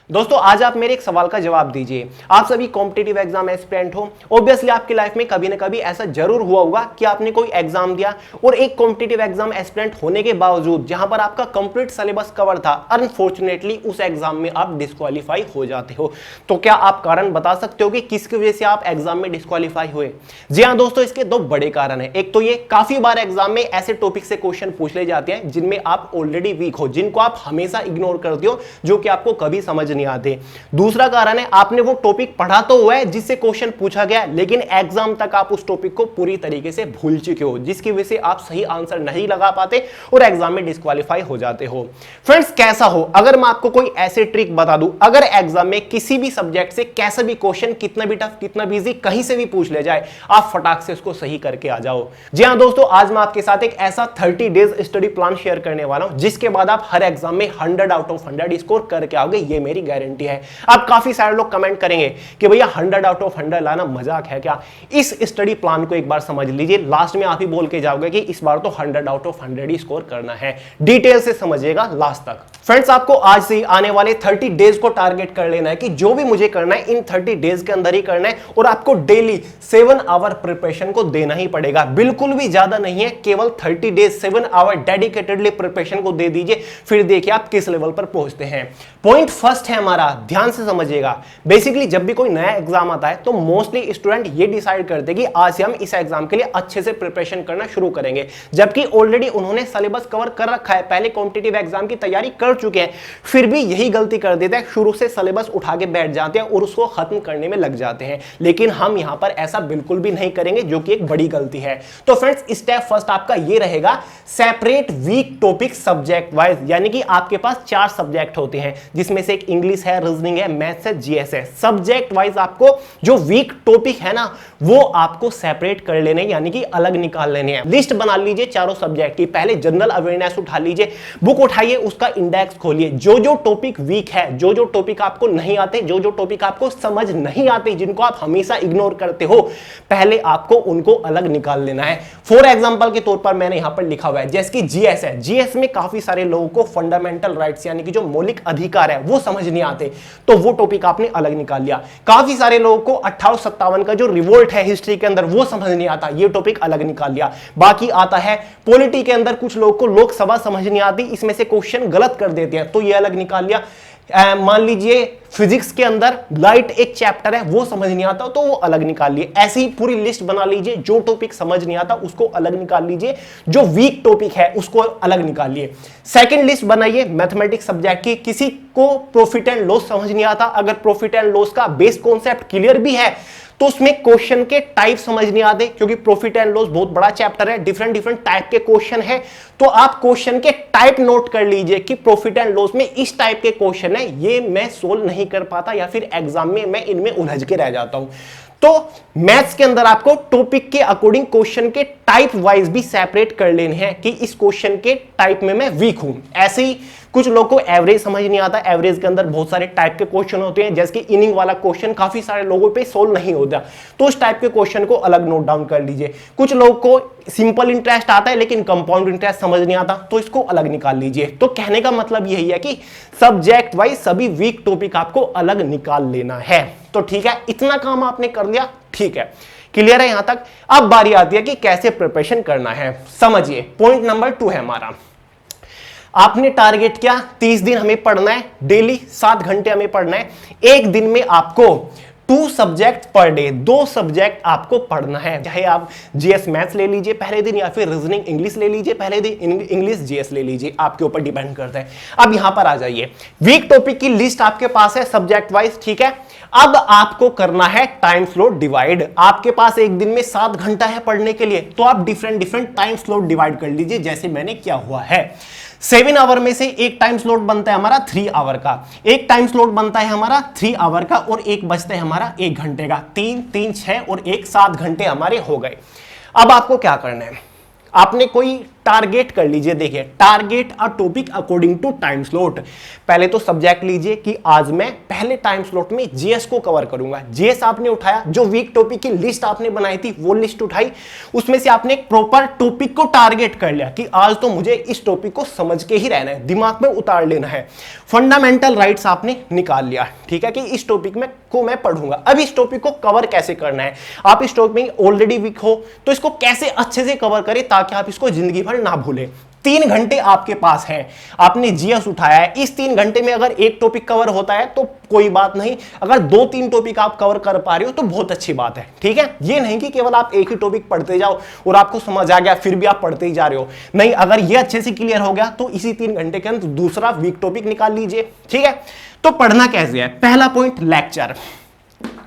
दोस्तों आज आप मेरे एक सवाल का जवाब दीजिए। आप सभी कॉम्पिटिटिव एग्जाम एस्पिरेंट हो। ऑब्वियसली आपकी लाइफ में कभी ना कभी ऐसा जरूर हुआ होगा कि आपने कोई एग्जाम दिया और एक कॉम्पिटिटिव एग्जाम एस्पिरेंट होने के बावजूद जहां पर आपका कंप्लीट सिलेबस कवर था, अनफॉर्चुनेटली उस एग्जाम में आप डिस्क्वालीफाई हो जाते हो। तो क्या आप कारण बता सकते हो कि किसकी वजह से आप एग्जाम में डिस्क्वालीफाई हुए? जी हाँ दोस्तों, इसके दो बड़े कारण है। एक तो ये, काफी बार एग्जाम में ऐसे टॉपिक से क्वेश्चन पूछ ले जाते हैं जिनमें आप ऑलरेडी वीक हो, जिनको आप हमेशा इग्नोर करते हो, जो कि आपको कभी समझ नहीं आते। दूसरा कारण है, आपने वो टॉपिक पढ़ा तो हुआ है जिससे क्वेश्चन पूछा गया, लेकिन एग्जाम तक आप उस टॉपिक को पूरी तरीके से भूल चुके हो, जिसकी वजह से आप सही आंसर नहीं लगा पाते और एग्जाम में डिस्क्वालीफाई हो जाते हो। फ्रेंड्स, कैसा हो अगर मैं आपको कोई ऐसे ट्रिक बता दूं, अगर एग्जाम में किसी भी सब्जेक्ट से कैसा भी क्वेश्चन, कितना भी टफ, कितना भी इजी, कहीं से भी पूछ ले जाए, आप फटाक से उसको सही करके आ जाओ। जी हां दोस्तों, आज मैं आपके साथ एक ऐसा 30 डेज स्टडी प्लान शेयर करने वाला हूं जिसके बाद आप हर एग्जाम में 100 आउट ऑफ 100 स्कोर करके आओगे, ये मेरी गारंटी है। अब काफी सारे लोग कमेंट करेंगे कि भैया 100 आउट ऑफ 100 लाना मजाक है क्या? इस स्टडी प्लान को एक बार समझ लीजिए, लास्ट में आप ही बोल के जाओगे कि इस बार तो 100 आउट ऑफ 100 ही स्कोर करना है। डिटेल से समझिएगा लास्ट तक। फ्रेंड्स, आपको आज से आने वाले 30 डेज को टारगेट कर लेना है कि जो भी मुझे करना है इन 30 डेज के अंदर ही करना है, और आपको डेली 7 आवर प्रिपरेशन को देना ही पड़ेगा। बिल्कुल भी ज्यादा नहीं है, केवल 30 डेज 7 आवर डेडिकेटेडली प्रिपरेशन को दे दीजिए, फिर देखिए आप किस लेवल पर पहुंचते हैं। पॉइंट फर्स्ट है हमारा, ध्यान से समझिएगा। बेसिकली जब भी कोई नया एग्जाम आता है तो मोस्टली स्टूडेंट ये डिसाइड करते हैं कि आज से हम इस एग्जाम के लिए अच्छे से प्रिपरेशन करना शुरू करेंगे, जबकि ऑलरेडी उन्होंने सिलेबस कवर कर रखा है, पहले कॉम्पिटिटिव एग्जाम की तैयारी कर चुके हैं, फिर भी यही गलती कर देते हैं, शुरू से सिलेबस उठा के बैठ जाते हैं और उसको खत्म करने में लग जाते हैं। लेकिन हम यहां पर ऐसा बिल्कुल भी नहीं करेंगे, जो कि एक बड़ी गलती है। तो फ्रेंड्स, स्टेप फर्स्ट आपका ये रहेगा, separate week topic subject wise, यानी कि आपके पास 4 सब्जेक्ट होते हैं, जिसमें से एक इंग्लिश है, रीजनिंग है, मैथ्स है, जीएस है। सब्जेक्ट वाइज आपको जो वीक टॉपिक है ना, वो आपको सेपरेट कर लेने, यानी कि अलग निकाल लेने हैं। लिस्ट बना लीजिए चारों सब्जेक्ट की। पहले जनरल अवेयरनेस उठा लीजिए, बुक उठाइए, उसका इंडेक्स खोलिए। जो जो टॉपिक वीक है, जो जो टॉपिक आपको नहीं आते, जो जो टॉपिक आपको समझ नहीं आते, जिनको आप हमेशा इग्नोर करते हो, पहले आपको उनको अलग निकाल लेना है। फॉर एग्जांपल के तौर पर मैंने यहां पर लिखा हुआ है, जैसे कि जीएस है। जीएस में काफी सारे लोगों को फंडामेंटल राइट्स, यानी कि जो मौलिक अधिकार है, वो समझ नहीं आते, तो वो टॉपिक आपने अलग निकाल लिया। काफी सारे लोगों को 1857 का जो रिवोल्ट है हिस्ट्री के अंदर, वो समझ नहीं आता, ये टॉपिक अलग निकाल लिया। बाकी आता है पॉलिटी के अंदर, कुछ लोगों को लोकसभा समझ नहीं आती, इसमें से क्वेश्चन गलत कर देते हैं, तो ये अलग निकाल लिया। मान लीजिए फिजिक्स के अंदर लाइट एक चैप्टर है, वो समझ नहीं आता, तो वो अलग निकाल लिए। ऐसी ही पूरी लिस्ट बना लीजिए, जो टॉपिक समझ नहीं आता उसको अलग निकाल लीजिए, जो वीक टॉपिक है उसको अलग निकाल लिए। सेकंड लिस्ट बनाइए मैथमेटिक्स सब्जेक्ट की। किसी को प्रॉफिट एंड लॉस समझ नहीं आता, अगर प्रॉफिट एंड लॉस का बेस कॉन्सेप्ट क्लियर भी है, तो उसमें क्वेश्चन के टाइप समझ नहीं आते, क्योंकि प्रॉफिट एंड लॉस बहुत बड़ा चैप्टर है, डिफरेंट डिफरेंट टाइप के क्वेश्चन है, तो आप क्वेश्चन के टाइप नोट कर लीजिए कि प्रॉफिट एंड लॉस में इस टाइप के क्वेश्चन है, ये मैं सोल्व नहीं कर पाता, या फिर एग्जाम में मैं इनमें उलझ के रह जाता हूं। तो मैथ्स के अंदर आपको टॉपिक के अकॉर्डिंग क्वेश्चन के टाइप वाइज भी सेपरेट कर लेने हैं कि इस क्वेश्चन के टाइप में मैं वीक हूं। ऐसे ही कुछ लोगों को एवरेज समझ नहीं आता, एवरेज के अंदर बहुत सारे टाइप के क्वेश्चन होते हैं, जैसे कि इनिंग वाला क्वेश्चन काफी सारे लोगों पे सोल्व नहीं होता, तो उस टाइप के क्वेश्चन को अलग नोट डाउन कर लीजिए। कुछ लोगों को सिंपल इंटरेस्ट आता है लेकिन कंपाउंड इंटरेस्ट समझ नहीं आता, तो इसको अलग निकाल लीजिए। तो कहने का मतलब यही है कि सब्जेक्ट वाइज सभी वीक टॉपिक आपको अलग निकाल लेना है। तो ठीक है, इतना काम आपने कर लिया, ठीक है, क्लियर है यहां तक। अब बारी आती है कि कैसे प्रिपरेशन करना है। समझिए, पॉइंट नंबर 2 है हमारा, आपने टारगेट किया 30 दिन हमें पढ़ना है, डेली 7 घंटे हमें पढ़ना है। एक दिन में आपको 2 सब्जेक्ट पर डे, 2 सब्जेक्ट आपको पढ़ना है, चाहे आप जीएस मैथ्स ले लीजिए पहले दिन, या फिर रीजनिंग इंग्लिश ले लीजिए पहले दिन, इंग्लिश जीएस ले लीजिए, आपके ऊपर डिपेंड करता है। अब यहां पर आ जाइए, वीक टॉपिक की लिस्ट आपके पास है सब्जेक्ट वाइज, ठीक है। अब आपको करना है टाइम स्लॉट डिवाइड। आपके पास एक दिन में 7 घंटा है पढ़ने के लिए, तो आप different different time slot divide कर लीजिए, जैसे मैंने किया हुआ है। 7 आवर में से एक टाइम स्लॉट बनता है हमारा 3 आवर का, एक टाइम स्लॉट बनता है हमारा 3 आवर का, और एक बचता है हमारा 1 घंटे का। 3, 6 और 1 7 घंटे हमारे हो गए। अब आपको क्या करना है, आपने कोई टारगेट कर लीजिए। देखिए, target a topic according to time slot. पहले तो सब्जेक्ट लीजिए कि आज मैं पहले टाइम स्लॉट में जीएस को कवर करूंगा। जीएस आपने उठाया, जो वीक टॉपिक की लिस्ट आपने बनाई थी वो लिस्ट उठाई, उसमें से आपने एक प्रॉपर टॉपिक को टारगेट कर लिया कि आज तो मुझे इस टॉपिक को समझ के ही रहना है, दिमाग में उतार लेना है। फंडामेंटल राइट्स आपने निकाल लिया, ठीक है, कि इस टॉपिक में को मैं पढ़ूंगा। अब इस टॉपिक को कवर कैसे करना है, आप इस टॉपिक में ऑलरेडी वीक हो तो इसको कैसे अच्छे से कवर करें ताकि आप इसको जिंदगी भर ना भूलें। 3 घंटे आपके पास हैं, आपने जीएस उठाया है, इस 3 घंटे में अगर एक टॉपिक कवर होता है तो कोई बात नहीं, अगर 2-3 टॉपिक आप कवर कर पा रहे हो तो बहुत अच्छी बात है, ठीक है। ये नहीं कि केवल आप एक ही टॉपिक पढ़ते जाओ और आपको समझ आ गया फिर भी आप पढ़ते ही जा रहे हो, नहीं, अगर ये अच्छे से क्लियर हो गया तो इसी 3 घंटे के अंदर दूसरा वीक टॉपिक निकाल लीजिए, ठीक है। तो पढ़ना कैसे है, पहला पॉइंट लेक्चर,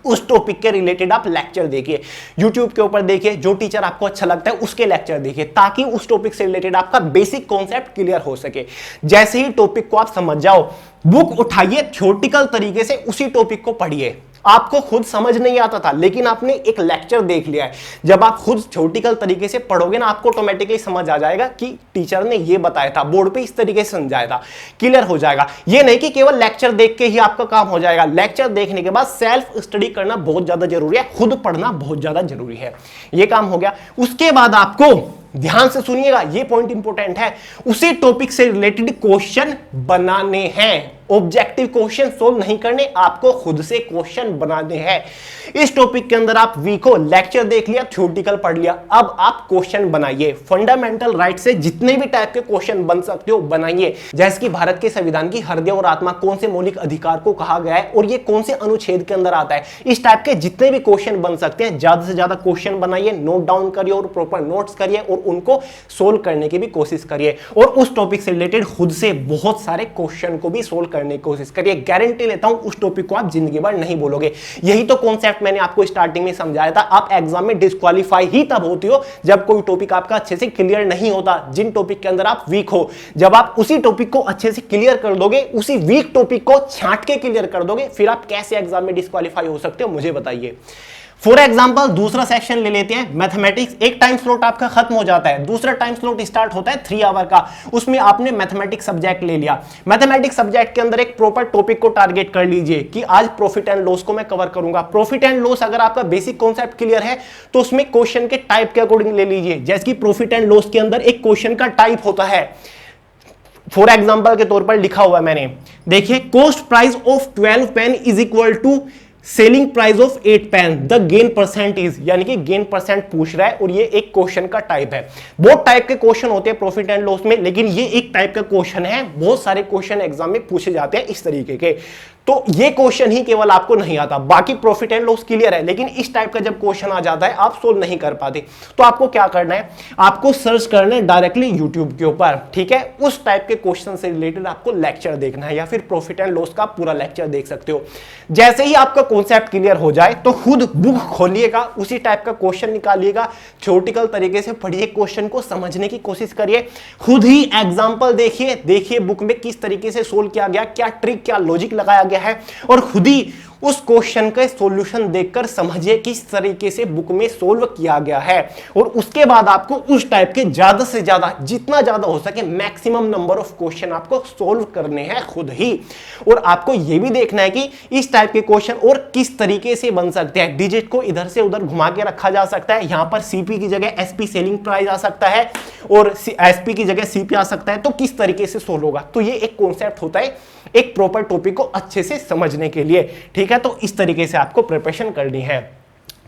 उस टॉपिक के रिलेटेड आप लेक्चर देखिए, YouTube के ऊपर देखिए, जो टीचर आपको अच्छा लगता है उसके लेक्चर देखिए, ताकि उस टॉपिक से रिलेटेड आपका बेसिक कॉन्सेप्ट क्लियर हो सके। जैसे ही टॉपिक को आप समझ जाओ, बुक उठाइए, थ्योरेटिकल तरीके से उसी टॉपिक को पढ़िए। आपको खुद समझ नहीं आता था लेकिन आपने एक लेक्चर देख लिया है, जब आप खुद थ्योरेटिकल तरीके से पढ़ोगे ना, आपको ऑटोमेटिकली समझ आ जाएगा कि टीचर ने ये बताया था, बोर्ड पे इस तरीके से समझाया था, क्लियर हो जाएगा। ये नहीं कि केवल लेक्चर देख के ही आपका काम हो जाएगा, लेक्चर देखने के बाद सेल्फ स्टडी करना बहुत ज्यादा जरूरी है, खुद पढ़ना बहुत ज्यादा जरूरी है। ये काम हो गया। उसके बाद आपको ध्यान से सुनिएगा, ये पॉइंट इंपॉर्टेंट है, उसी टॉपिक से रिलेटेड क्वेश्चन बनाने हैं। ऑब्जेक्टिव क्वेश्चन सोल्व नहीं करने, आपको खुद से क्वेश्चन बनाने हैं। इस टॉपिक के अंदर आप वीक हो, लेक्चर देख लिया, थ्योरेटिकल पढ़ लिया, अब आप क्वेश्चन बनाइए। फंडामेंटल राइट से जितने भी टाइप के क्वेश्चन बन सकते हो बनाइए, जैसे कि भारत के संविधान की हृदय और आत्मा कौन से मौलिक अधिकार को कहा गया है और ये कौन से अनुच्छेद के अंदर आता है, इस टाइप के जितने भी क्वेश्चन बन सकते हैं ज्यादा से ज्यादा क्वेश्चन बनाइए, नोट डाउन करिए और प्रॉपर नोट्स करिए और उनको सोल्व करने की भी कोशिश करिए। और उस टॉपिक से रिलेटेड खुद से बहुत सारे क्वेश्चन को भी सोल्व करने की कोशिश करिए। गारंटी लेता हूं उस टॉपिक को आप जिंदगी भर नहीं बोलोगे। यही तो कॉन्सेप्ट मैंने आपको स्टार्टिंग में समझाया था। आप एग्जाम में डिस्क्वालीफाई ही तब होती हो जब कोई टॉपिक आपका अच्छे से क्लियर नहीं होता, जिन टॉपिक के अंदर आप वीक हो। जब आप उसी टॉपिक को अच्छे से क्लियर कर दोगे, उसी वीक टॉपिक को छांट के क्लियर कर दोगे, फिर आप कैसे एग्जाम में डिस्क्वालीफाई हो सकते हो मुझे बताइए। फॉर एग्जाम्पल दूसरा सेक्शन ले लेते हैं, मैथमेटिक्स। एक टाइम स्लॉट आपका खत्म हो जाता है, दूसरा टाइम स्लॉट स्टार्ट होता है 3 आवर का, उसमें आपने मैथमेटिक्स सब्जेक्ट ले लिया। मैथमेटिक्स सब्जेक्ट के अंदर एक प्रॉपर टॉपिक को टारगेट कर लीजिए कि आज प्रॉफिट एंड लॉस को मैं कवर करूंगा। प्रॉफिट एंड लॉस अगर आपका बेसिक कॉन्सेप्ट क्लियर है तो उसमें क्वेश्चन के टाइप के अकॉर्डिंग ले लीजिए। जैसे कि प्रॉफिट एंड लॉस के अंदर एक क्वेश्चन का टाइप होता है, फॉर एग्जाम्पल के तौर पर लिखा हुआ है मैंने, देखिए, cost price of 12 pen is equal to selling price of 8 pen, the gain percent is, यानी कि गेन परसेंट पूछ रहा है और ये एक क्वेश्चन का टाइप है। बहुत टाइप के क्वेश्चन होते हैं प्रॉफिट एंड लॉस में, लेकिन ये एक टाइप का क्वेश्चन है। बहुत सारे क्वेश्चन एग्जाम में पूछे जाते हैं इस तरीके के, तो ये क्वेश्चन ही केवल आपको नहीं आता, बाकी प्रॉफिट एंड लॉस क्लियर है, लेकिन इस टाइप का जब क्वेश्चन आ जाता है आप सोल्व नहीं कर पाते। तो आपको क्या करना है, आपको सर्च करना है डायरेक्टली यूट्यूब के ऊपर, ठीक है। उस टाइप के क्वेश्चन से रिलेटेड आपको लेक्चर देखना है, या फिर प्रॉफिट एंड लॉस का पूरा लेक्चर देख सकते हो। जैसे ही आपका कॉन्सेप्ट क्लियर हो जाए तो खुद बुक खोलिएगा, उसी टाइप का क्वेश्चन निकालिएगा, थ्योरेटिकल तरीके से पढ़िए, क्वेश्चन को समझने की कोशिश करिए, खुद ही एग्जाम्पल देखिए बुक में किस तरीके से सोल्व किया गया, क्या ट्रिक, क्या लॉजिक लगाया गया है, और खुद ही उस क्वेश्चन का सॉल्यूशन देखकर समझिए किस तरीके से बुक में सोल्व किया गया है। और उसके बाद आपको उस टाइप के ज्यादा से ज्यादा, जितना ज्यादा हो सके, मैक्सिमम नंबर ऑफ क्वेश्चन आपको सोल्व करने हैं खुद ही। और आपको यह भी देखना है कि इस टाइप के क्वेश्चन और किस तरीके से बन सकते हैं। डिजिट को इधर से उधर घुमा के रखा जा सकता है, यहां पर सीपी की जगह एसपी सेलिंग प्राइस आ सकता है और एसपी की जगह सीपी आ सकता है, तो किस तरीके से सोल्व होगा। तो ये एक कॉन्सेप्ट होता है एक प्रॉपर टॉपिक को अच्छे से समझने के लिए, ठीक है। तो इस तरीके से आपको प्रिपरेशन करनी है।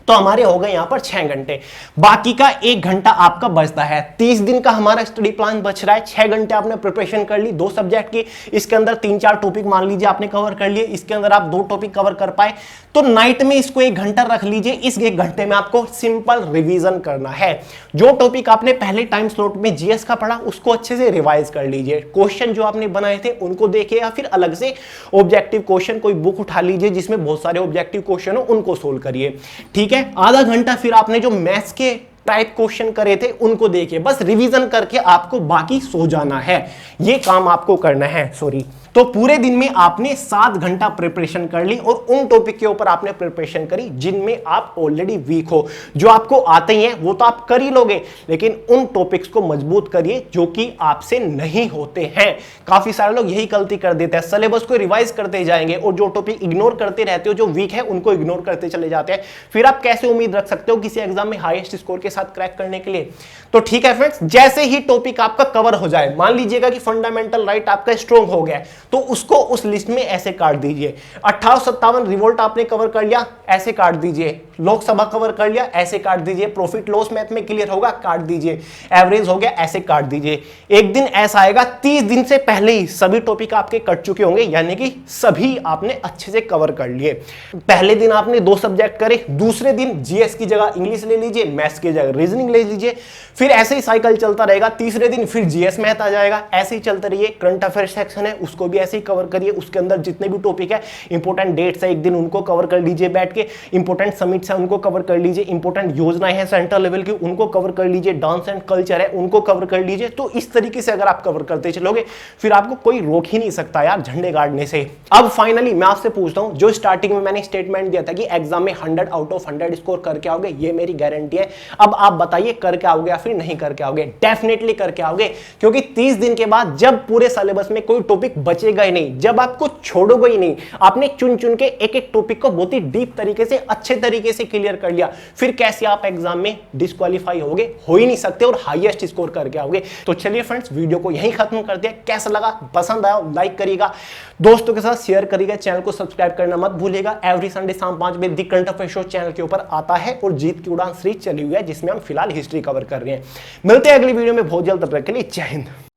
तो हमारे हो गए यहां पर 6 घंटे, बाकी का 1 घंटा आपका बचता है। 30 दिन का हमारा स्टडी प्लान बच रहा है। 6 घंटे आपने प्रिपरेशन कर ली 2 सब्जेक्ट की, इसके अंदर 3-4 टॉपिक मान लीजिए आपने कवर कर लिए, इसके अंदर आप 2 टॉपिक कवर कर पाए, तो नाइट में इसको 1 घंटा रख लीजिए। इस 1 घंटे में आपको सिंपल रिवीजन करना है। जो टॉपिक आपने पहले टाइम स्लॉट में जीएस का पढ़ा उसको अच्छे से रिवाइज कर लीजिए। क्वेश्चन जो आपने बनाए थे उनको देखिए, या फिर अलग से ऑब्जेक्टिव क्वेश्चन कोई बुक उठा लीजिए जिसमें बहुत सारे ऑब्जेक्टिव क्वेश्चन हो, उनको सोल्व करिए, ठीक है। आधा घंटा फिर आपने जो मैथ्स के टाइप क्वेश्चन करे थे उनको देखिए, बस रिवीजन करके आपको बाकी सो जाना है। ये काम आपको करना है। सॉरी, तो पूरे दिन में आपने 7 घंटा प्रिपरेशन कर ली और उन टॉपिक के ऊपर आपने प्रिपरेशन करी जिनमें आप ऑलरेडी वीक हो। जो आपको आते ही हैं वो तो आप कर ही लोगे, लेकिन उन टॉपिक्स को मजबूत करिए जो कि आपसे नहीं होते हैं। काफी सारे लोग यही गलती कर देते हैं, सिलेबस को रिवाइज करते जाएंगे और जो टॉपिक इग्नोर करते रहते हो, जो वीक है उनको इग्नोर करते चले जाते हैं। फिर आप कैसे उम्मीद रख सकते हो किसी एग्जाम में हाईएस्ट स्कोर के साथ क्रैक करने के लिए? तो ठीक है फ्रेंड्स, जैसे ही टॉपिक आपका कवर हो जाए, मान लीजिएगा कि फंडामेंटल राइट आपका स्ट्रॉन्ग हो गया, तो उसको उस लिस्ट में ऐसे काट दीजिए। 1857 रिवोल्ट आपने कवर कर लिया, ऐसे काट दीजिए। लोकसभा कवर कर लिया, ऐसे काट दीजिए। प्रॉफिट लॉस मैथ में क्लियर होगा, काट दीजिए। एवरेज हो गया, ऐसे काट दीजिए। एक दिन ऐसा आएगा 30 दिन से पहले ही सभी टॉपिक आपके कट चुके होंगे, यानी कि सभी आपने अच्छे से कवर कर लिए। पहले दिन आपने 2 सब्जेक्ट करे, दूसरे दिन जीएस की जगह इंग्लिश ले लीजिए, मैथ्स की जगह रीजनिंग ले लीजिए, फिर ऐसे ही साइकिल चलता रहेगा। तीसरे दिन फिर जीएस मैथ आ जाएगा, ऐसे ही चलते रहिए। करंट अफेयर सेक्शन है उसको भी ऐसे ही कवर करिए, उसके अंदर जितने भी टॉपिक है, इंपॉर्टेंट डेट्स है एक दिन उनको कवर कर लीजिए बैठ के, इंपॉर्टेंट समिट्स है उनको कवर कर लीजिए, इंपॉर्टेंट योजनाएं हैं सेंट्रल लेवल की उनको कवर कर लीजिए, डांस एंड कल्चर है उनको कवर कर लीजिए। तो इस तरीके से अगर आप कवर करते चलोगे फिर आपको कोई रोक ही नहीं सकता यार झंडे गाड़ने से। अब फाइनली मैं आपसे पूछता हूं, जो स्टार्टिंग में मैंने स्टेटमेंट दिया था कि एग्जाम में 100 आउट ऑफ 100 स्कोर करके आओगे, ये मेरी गारंटी है। अब आप बताइए करके आओगे या फिर नहीं करके आओगे? डेफिनेटली करके आओगे, क्योंकि 30 दिन के बाद जब पूरे सिलेबस में कोई टॉपिक बचेगा ही नहीं, जब आपको छोड़ोगे ही नहीं, आपने चुन चुन के एक एक टॉपिक को बहुत ही डीप तरीके से अच्छे तरीके से क्लियर कर लिया, फिर कैसे आप एग्जाम में डिस्क्वालीफाई होगे? हो ही नहीं सकते और हाईएस्ट स्कोर करके आओगे। तो चलिए फ्रेंड्स, वीडियो को यहीं खत्म कर दिया। कैसा लगा? पसंद आया लाइक करिएगा, दोस्तों के साथ शेयर करिएगा, चैनल को सब्सक्राइब करना मत भूलिएगा। एवरी संडे शाम 5 बजे दी करंट अफेयर शो चैनल के ऊपर आता है और जीत की उड़ान सीरीज चली हुई है जिसमें हम फिलहाल हिस्ट्री कवर कर रहे हैं। मिलते हैं अगली वीडियो में बहुत जल्द, तब तक के लिए जय हिंद।